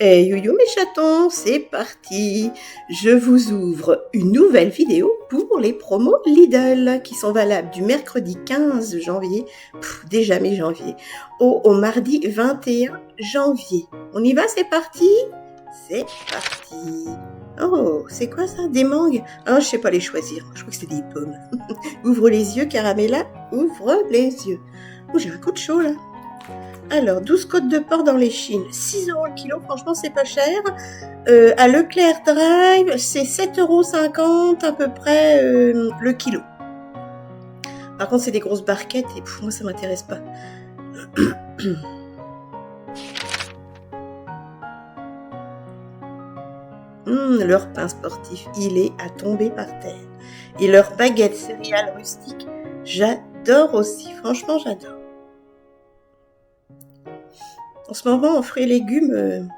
Hey youyou mes chatons, c'est parti. Je vous ouvre une nouvelle vidéo pour les promos Lidl qui sont valables du mercredi 15 janvier, déjà mi-janvier, au mardi 21 janvier. On y va, c'est parti? C'est parti. Oh, c'est quoi ça? Des mangues? Ah, je sais pas les choisir, je crois que c'est des pommes. Ouvre les yeux, Caramella, ouvre les yeux. Oh, j'ai un coup de chaud là. Alors, 12 côtes de porc dans les chines, 6 € le kilo, franchement c'est pas cher. À Leclerc Drive, c'est 7,50 € à peu près le kilo. Par contre, c'est des grosses barquettes et moi ça m'intéresse pas. Leur pain sportif, il est à tomber par terre. Et leur baguette céréales rustique, j'adore aussi, franchement j'adore. En ce moment, en fruits et légumes,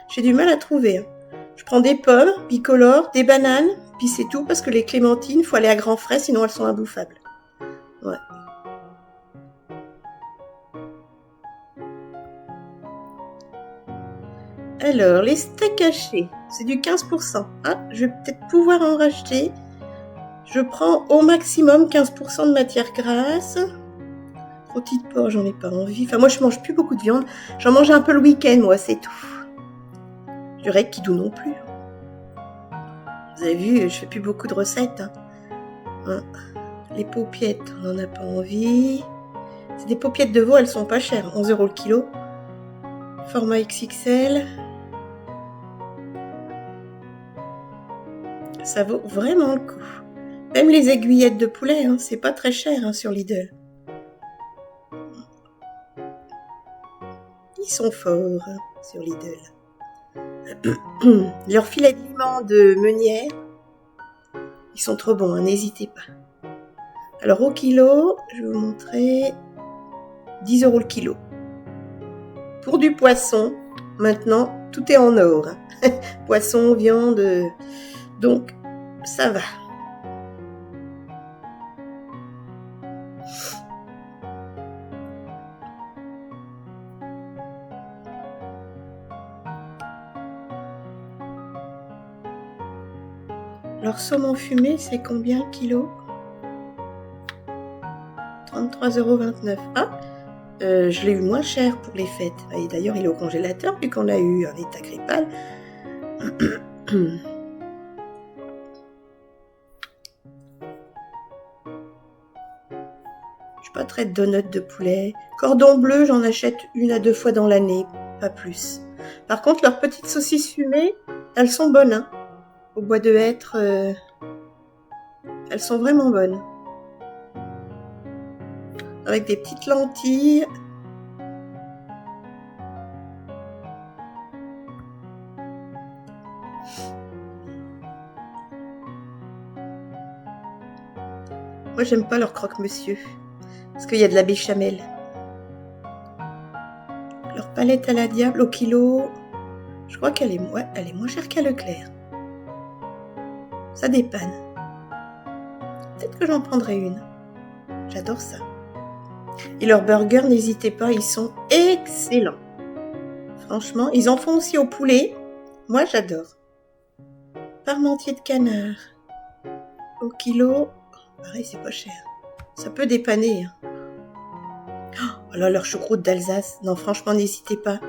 j'ai du mal à trouver. Je prends des pommes bicolores, des bananes, puis c'est tout, parce que les clémentines, faut aller à grands frais, sinon elles sont imbouffables. Ouais. Alors, les steaks hachés, c'est du 15%. Ah, je vais peut-être pouvoir en racheter. Je prends au maximum 15% de matière grasse. Rôti de porc, j'en ai pas envie. Enfin, moi, je mange plus beaucoup de viande. J'en mange un peu le week-end, moi, c'est tout. Du requidou non plus. Vous avez vu, je fais plus beaucoup de recettes. Hein. Les paupiettes, on n'en a pas envie. C'est des paupiettes de veau, elles sont pas chères. 11 € le kilo. Format XXL. Ça vaut vraiment le coup. Même les aiguillettes de poulet, hein, c'est pas très cher sur Lidl. Ils sont forts sur Lidl. Leurs filets de piment de meunière, ils sont trop bons, n'hésitez pas. Alors au kilo, je vais vous montrer 10 € le kilo. Pour du poisson, maintenant, tout est en or. Poisson, viande, donc ça va. Leur saumon fumé, c'est combien le kilo? 33,29 €. Ah, je l'ai eu moins cher pour les fêtes. Et d'ailleurs, il est au congélateur vu qu'on a eu un état grippal. Je suis pas très de donuts de poulet. Cordon bleu, j'en achète 1 à 2 fois dans l'année, pas plus. Par contre, leurs petites saucisses fumées, elles sont bonnes. Au bois de hêtre, elles sont vraiment bonnes. Avec des petites lentilles. Moi, j'aime pas leur croque-monsieur. Parce qu'il y a de la béchamel. Leur palette à la diable au kilo, je crois qu'elle est moins chère qu'à Leclerc. Ça dépanne. Peut-être que j'en prendrai une. J'adore ça. Et leurs burgers, n'hésitez pas, ils sont excellents. Franchement, ils en font aussi au poulet. Moi, j'adore. Parmentier de canard. Au kilo, pareil, c'est pas cher. Ça peut dépanner. Oh là, leur choucroute d'Alsace. Non, franchement, n'hésitez pas.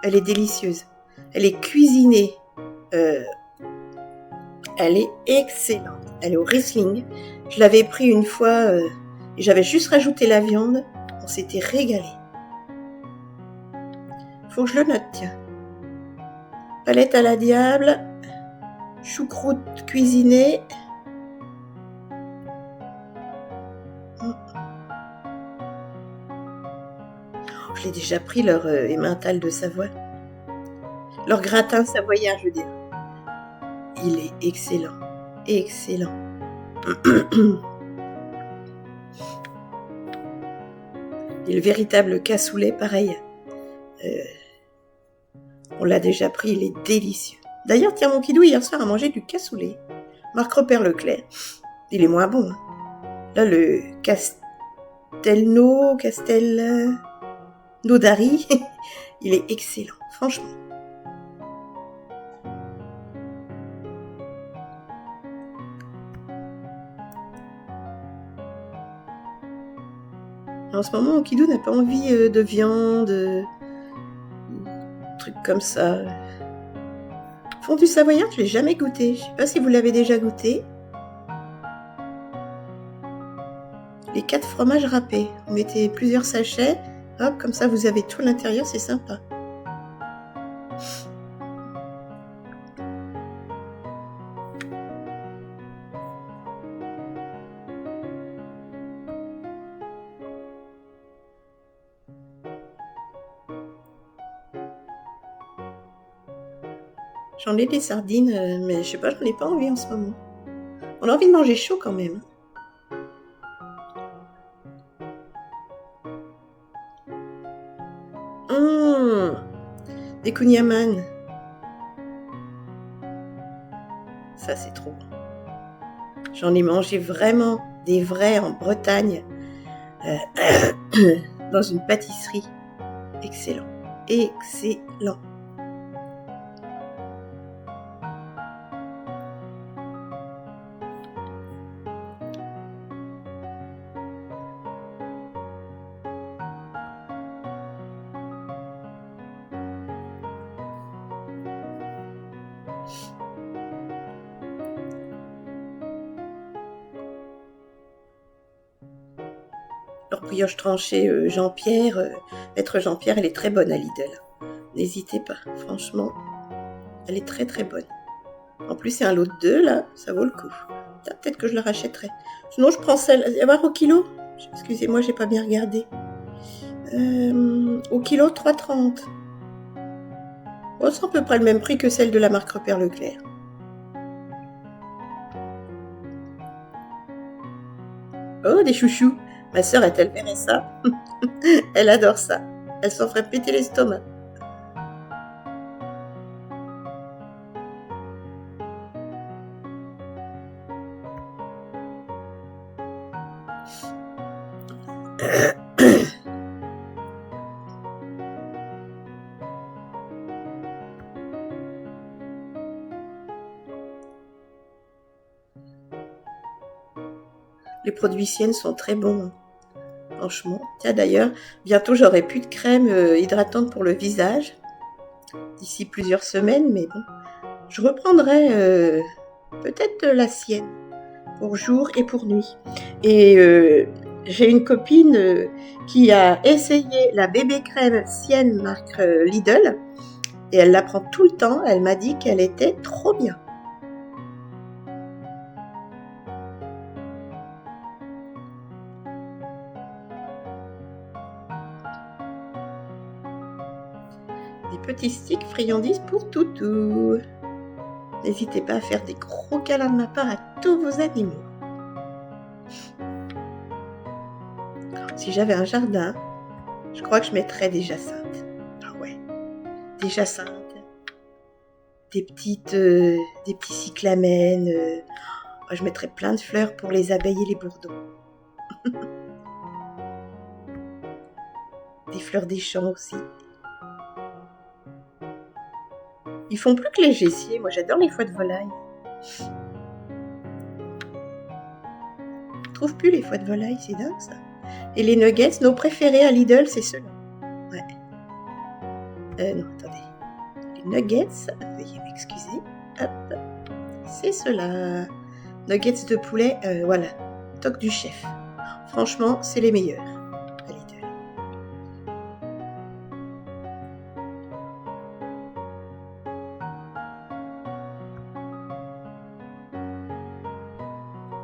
Elle est délicieuse. Elle est cuisinée. Elle est excellente. Elle est au Riesling. Je l'avais pris une fois et j'avais juste rajouté la viande. On s'était régalé. Faut que je le note, tiens. Palette à la diable. Choucroute cuisinée. Je l'ai déjà pris, leur emmental de Savoie. Leur gratin savoyard, je veux dire. Il est excellent. Excellent. Et le véritable cassoulet, pareil. On l'a déjà pris, il est délicieux. D'ailleurs, tiens, mon kidou, hier soir, a mangé du cassoulet. Marc Repère Leclerc. Il est moins bon. Là, le Castelnaudary, il est excellent, franchement. En ce moment, Okidou n'a pas envie de viande, trucs comme ça. Fondue savoyarde, je l'ai jamais goûté. Je sais pas si vous l'avez déjà goûté. Les 4 fromages râpés. Vous mettez plusieurs sachets. Hop, comme ça vous avez tout à l'intérieur, c'est sympa. J'en ai des sardines, mais je sais pas, j'en ai pas envie en ce moment. On a envie de manger chaud quand même. Des kouign-amann. Ça, c'est trop bon. J'en ai mangé vraiment des vrais en Bretagne, dans une pâtisserie. Excellent. Excellent. Leur brioche tranchée Jean-Pierre, Maître Jean-Pierre, elle est très bonne à Lidl. N'hésitez pas, franchement, elle est très très bonne. En plus, c'est un lot de 2 là, ça vaut le coup. Peut-être que je le rachèterai. Sinon, je prends celle. Il va y avoir au kilo. Excusez-moi, j'ai pas bien regardé. Au kilo, 3,30. Oh, c'est à peu près le même prix que celle de la marque Repère Leclerc. Oh, des chouchous. Ma sœur, elle verrait ça. Elle adore ça. Elle s'en ferait péter l'estomac. Les produits Sienne sont très bons. Franchement. Tiens, d'ailleurs, bientôt j'aurai plus de crème hydratante pour le visage. D'ici plusieurs semaines, mais bon. Je reprendrai peut-être la Sienne pour jour et pour nuit. Et j'ai une copine qui a essayé la bébé crème Sienne marque Lidl et elle la prend tout le temps. Elle m'a dit qu'elle était trop bien. Des petits sticks friandises pour toutou. N'hésitez pas à faire des gros câlins de ma part à tous vos animaux. Si j'avais un jardin, je crois que je mettrais des jacinthes. Ah ouais, des jacinthes, des petits cyclamènes. Je mettrais plein de fleurs pour les abeilles et les bourdons. Des fleurs des champs aussi. Ils font plus que les gessiers. Moi, j'adore les foies de volaille. Je trouve plus les foies de volaille, c'est dingue ça. Et les nuggets, nos préférés à Lidl, c'est ceux-là. Ouais. Non, attendez. Les nuggets, veuillez m'excuser. Hop. C'est ceux-là. Nuggets de poulet, voilà. Toc du chef. Franchement, c'est les meilleurs à Lidl.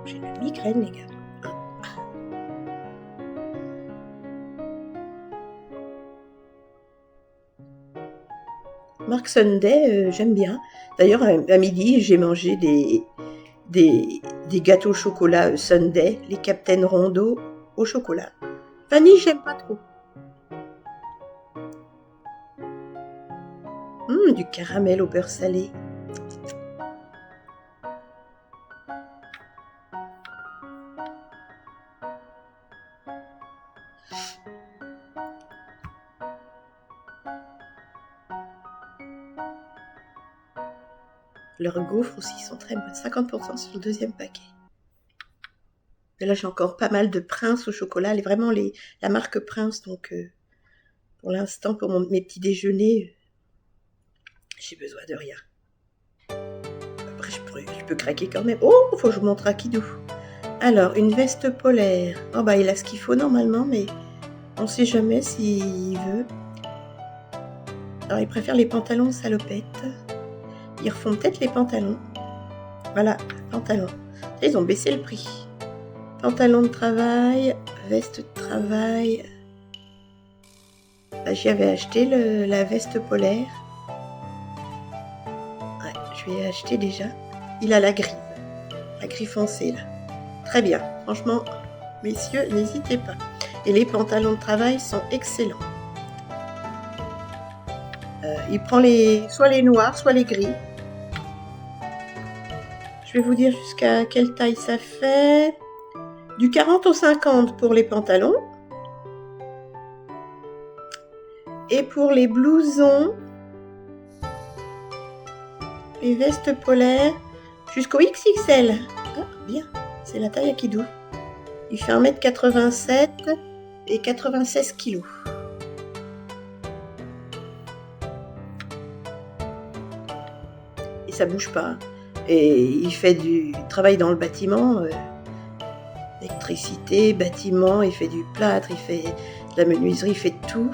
J'ai une migraine, les gars. Marque Sunday, j'aime bien. D'ailleurs, à midi, j'ai mangé des gâteaux au chocolat Sunday, les Captain Rondo au chocolat. Vanille, j'aime pas trop. Du caramel au beurre salé. Leurs gaufres aussi sont très bonnes. 50% sur le deuxième paquet. Et là, j'ai encore pas mal de Prince au chocolat, vraiment la marque Prince. Donc, pour l'instant, pour mes petits déjeuners, j'ai besoin de rien. Après, je peux craquer quand même. Oh, faut que je vous montre à Kidou. Alors, une veste polaire. Oh, bah, il a ce qu'il faut normalement, mais on sait jamais s'il veut. Alors, il préfère les pantalons salopettes. Ils refont peut-être les pantalons. Voilà, pantalons. Ils ont baissé le prix. Pantalon de travail, veste de travail. Bah, j'y avais acheté la veste polaire. Ouais, je lui ai acheté déjà. Il a la gris foncée là. Très bien, franchement, messieurs, n'hésitez pas. Et les pantalons de travail sont excellents. Il prend soit les noirs, soit les gris. Je vais vous dire jusqu'à quelle taille ça fait. Du 40 au 50 pour les pantalons. Et pour les blousons, les vestes polaires, jusqu'au XXL. Ah, bien, c'est la taille à Kidou. Il fait 1m87 et 96 kg. Et ça bouge pas. Et il fait du travail dans le bâtiment, électricité, bâtiment, il fait du plâtre, il fait de la menuiserie, il fait de tout.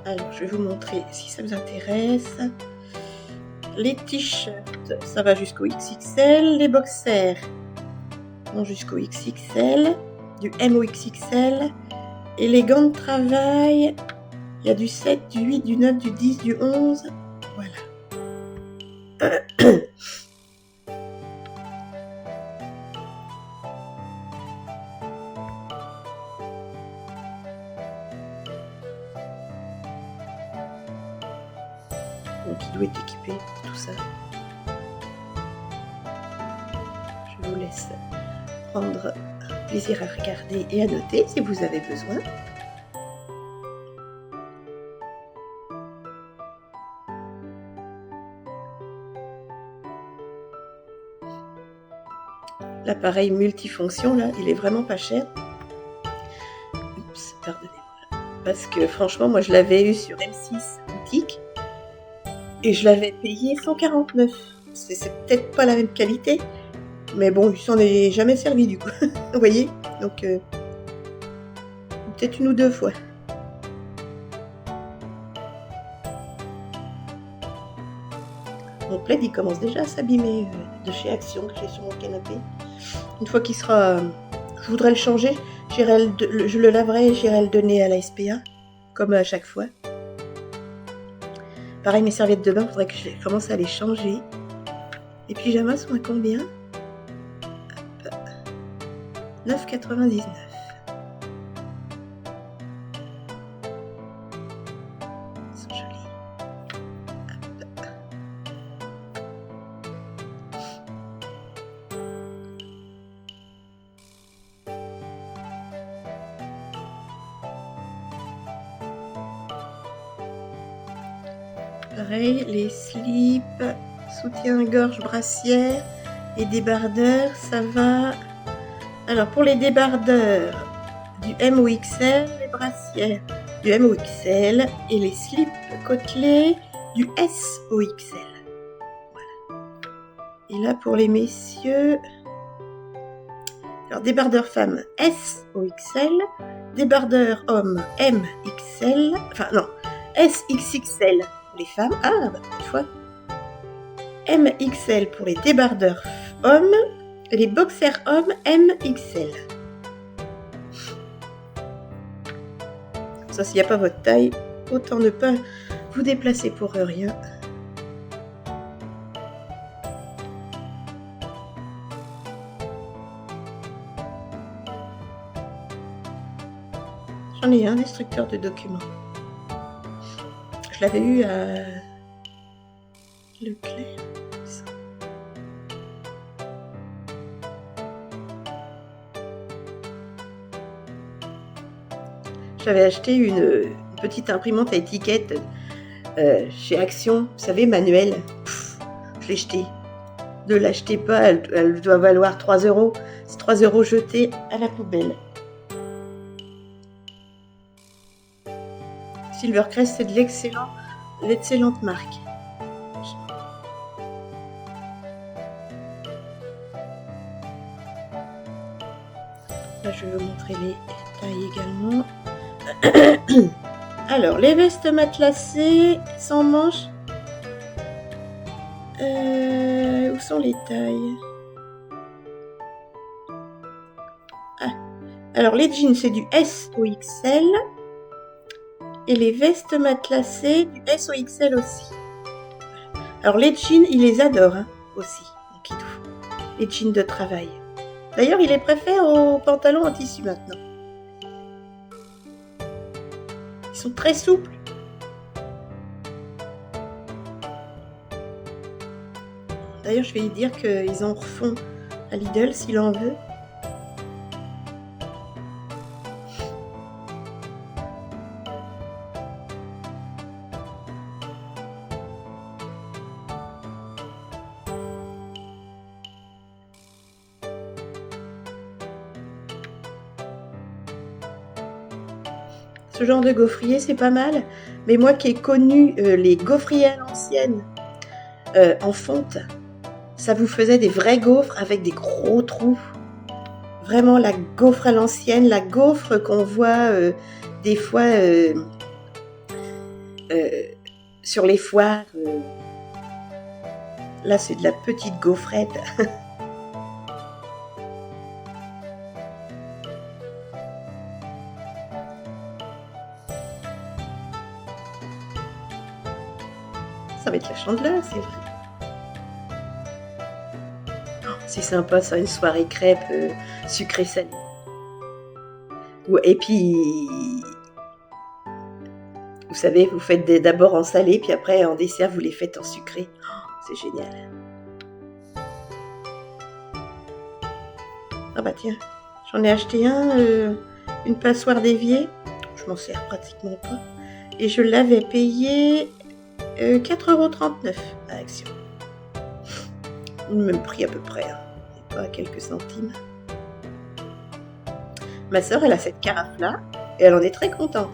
Alors, je vais vous montrer si ça vous intéresse. Les t-shirts, ça va jusqu'au XXL. Les boxers vont jusqu'au XXL, du M au XXL. Et les gants de travail, il y a du 7, du 8, du 9, du 10, du 11. Voilà. Donc il doit être équipé pour tout ça. Je vous laisse prendre plaisir à regarder et à noter si vous avez besoin. L'appareil multifonction là, il est vraiment pas cher. Oups, pardonnez-moi. Parce que franchement, moi je l'avais eu sur M6 boutique et je l'avais payé 149. C'est peut-être pas la même qualité, mais bon, il s'en est jamais servi du coup. Vous voyez? Donc peut-être une ou deux fois. Mon plaid il commence déjà à s'abîmer de chez Action que j'ai sur mon canapé. Une fois qu'il sera, je voudrais le changer, je le laverai et j'irai le donner à la SPA, comme à chaque fois. Pareil, mes serviettes de bain, il faudrait que je commence à les changer. Les pyjamas sont à combien? 9,99. Ils sont jolis. Pareil, les slips, soutien-gorge, brassière et débardeurs, ça va. Alors pour les débardeurs, du M au XL, les brassières du M au XL et les slips côtelés du S au XL. Voilà. Et là pour les messieurs, alors débardeur femme S au XL, débardeur homme M XL, enfin non, S XXL pour les femmes, une fois, M XL pour les débardeurs hommes, et les boxers hommes M XL. Ça, s'il n'y a pas votre taille, autant ne pas vous déplacer pour rien. J'en ai un destructeur de documents. Je l'avais eu à Leclerc. J'avais acheté une petite imprimante à étiquette chez Action, vous savez, manuelle. Je l'ai jetée. Ne l'achetez pas, elle doit valoir 3 €. C'est 3 € jetés à la poubelle. Silvercrest, c'est de l'excellente marque. Là, je vais vous montrer les tailles également. Alors, les vestes matelassées sans manches. Où sont les tailles? Alors, les jeans, c'est du S au XL. Et les vestes matelassées, du S au XL aussi. Alors, les jeans, il les adore aussi, mon Kidou. Les jeans de travail. D'ailleurs, il les préfère aux pantalons en tissu maintenant. Ils sont très souples. D'ailleurs, je vais lui dire qu'ils en refont à Lidl s'il en veut. Ce genre de gaufrier, c'est pas mal. Mais moi qui ai connu les gaufriers à l'ancienne en fonte, ça vous faisait des vrais gaufres avec des gros trous. Vraiment la gaufre à l'ancienne, la gaufre qu'on voit des fois sur les foires. Là, c'est de la petite gaufrette. Ça va être la chandeleur, c'est vrai. Oh, c'est sympa ça, une soirée crêpe sucrée salée. Et puis, vous savez, vous faites d'abord en salé, puis après en dessert, vous les faites en sucré. Oh, c'est génial. Ah bah tiens, j'en ai acheté une passoire d'évier. Je m'en sers pratiquement pas. Et je l'avais payé 4,39 € à Action. Le même prix à peu près, et pas à quelques centimes. Ma soeur, elle a cette carafe-là, et elle en est très contente.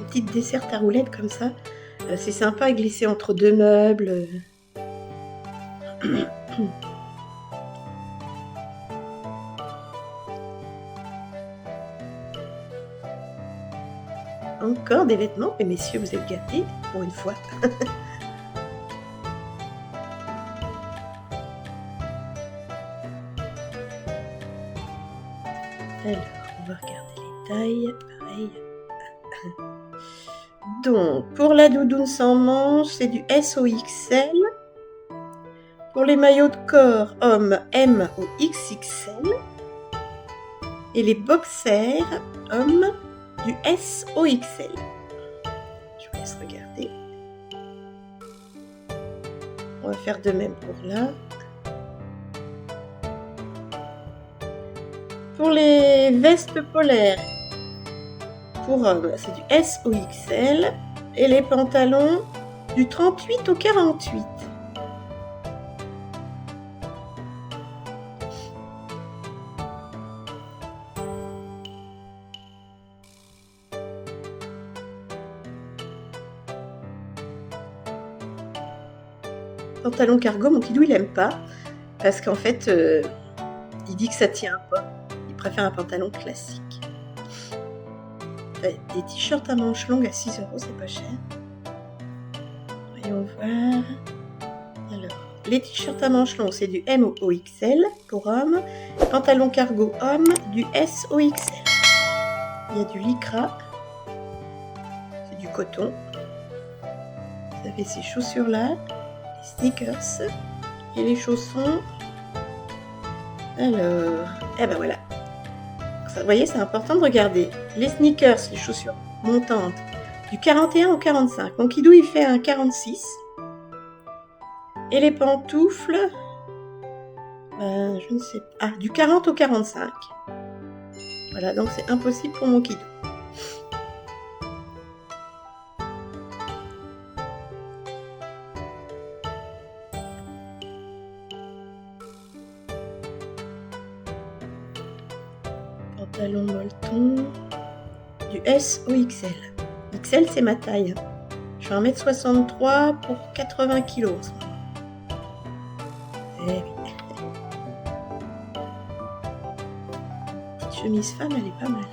Petite dessert à roulettes comme ça, c'est sympa à glisser entre deux meubles. Encore des vêtements, mais messieurs, vous êtes gâtés pour une fois. Alors, on va regarder les tailles, pareil. Donc, pour la doudoune sans manches, c'est du S au XL. Pour les maillots de corps, hommes, M au XXL. Et les boxers, hommes, du S au XL. Je vous laisse regarder. On va faire de même pour là. Pour les vestes polaires, pour hommes, c'est du S au XL. Et les pantalons, du 38 au 48. Pantalon cargo, mon Kidou, il aime pas. Parce qu'en fait, il dit que ça tient pas. Il préfère un pantalon classique. Des t-shirts à manches longues à 6 €, c'est pas cher. Voyons voir. Alors, les t-shirts à manches longs, c'est du M au XL pour hommes. Pantalon cargo homme, du S au XL. Il y a du lycra, c'est du coton. Vous avez ces chaussures-là, les sneakers et les chaussons. Alors, eh ben voilà. Vous voyez, c'est important de regarder. Les sneakers, les chaussures montantes, du 41 au 45. Mon kidou, il fait un 46. Et les pantoufles, je ne sais pas. Ah, du 40 au 45. Voilà, donc c'est impossible pour mon kidou. Pantalon molleton, du S au XL. XL, c'est ma taille. Je fais 1m63 pour 80 kg en ce moment. Eh oui. Petite chemise femme, elle est pas mal.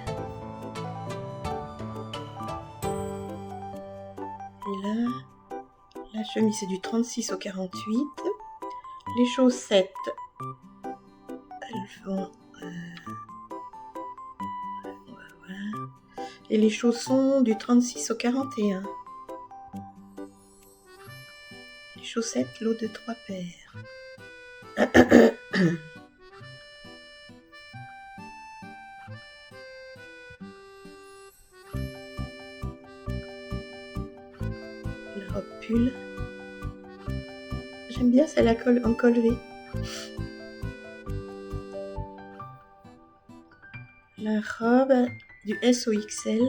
Et là, la chemise, c'est du 36 au 48. Les chaussettes, elles font... voilà. Et les chaussons, du 36 au 41. Les chaussettes, lot de 3 paires. La robe pull. J'aime bien celle en col V. La robe du S au XL.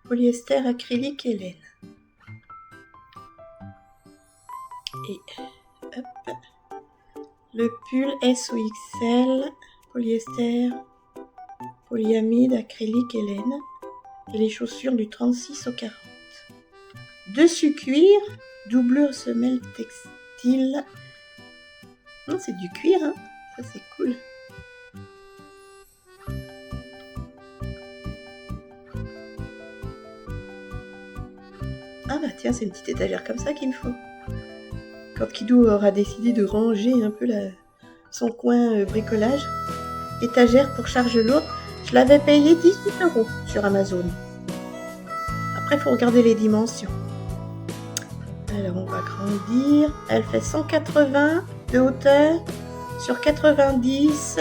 Polyester, acrylique et laine. Et hop. Le pull S au XL. Polyester, polyamide, acrylique et laine. Et les chaussures du 36 au 40. Dessus cuir, doublure semelle textile. Non, c'est du cuir, hein. Ça, c'est cool. Ah bah tiens, c'est une petite étagère comme ça qu'il me faut. Quand Kidou aura décidé de ranger un peu son coin bricolage, étagère pour charge lourde, je l'avais payé 18 € sur Amazon. Après, il faut regarder les dimensions. Alors, on va grandir. Elle fait 180 de hauteur sur 90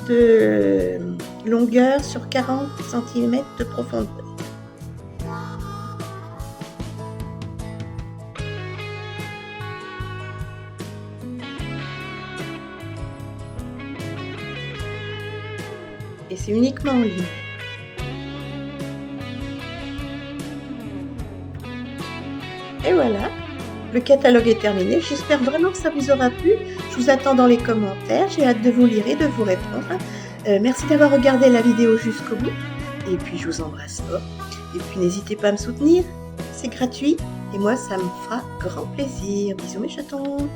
de longueur sur 40 cm de profondeur. Et c'est uniquement en ligne. Et voilà, le catalogue est terminé. J'espère vraiment que ça vous aura plu. Je vous attends dans les commentaires. J'ai hâte de vous lire et de vous répondre. Merci d'avoir regardé la vidéo jusqu'au bout. Et puis, je vous embrasse fort. Et puis, n'hésitez pas à me soutenir. C'est gratuit. Et moi, ça me fera grand plaisir. Bisous mes chatons.